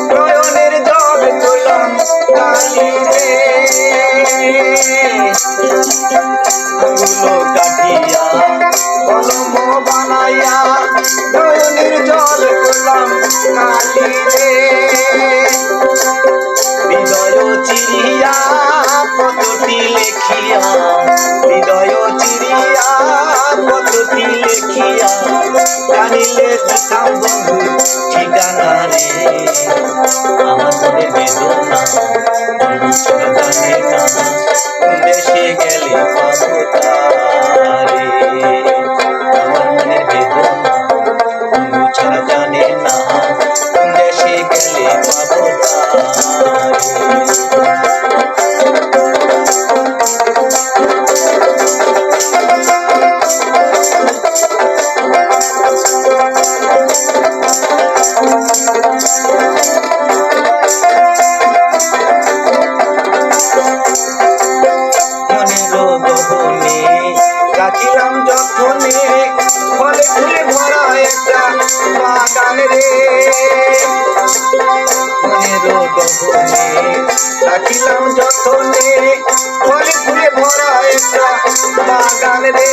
নয়নের জল তুললাম কালি রে আঙুলো কাটিয়া কলম বানাইয়া নয়নের জল তুললাম কালি রে হৃদয় চিরিয়া পদটি লেখিয়া হৃদয় চিরিয়া পদটি লেখিয়া জানিলে দিতাম বন্ধু ঠিকানা রে আমার মনে বেদনা জানে না দেশে গেলে পাবো তারে আমার মনে বেদনা ছাড়া জানে না দেশে গেলে পাবো রাখিলাম যতনে ফলে ফুলে ভরা একটা বাগান রে মনের গহনে রাখিলাম যতনে ফলে ফুলে ভরা একটা বাগান রে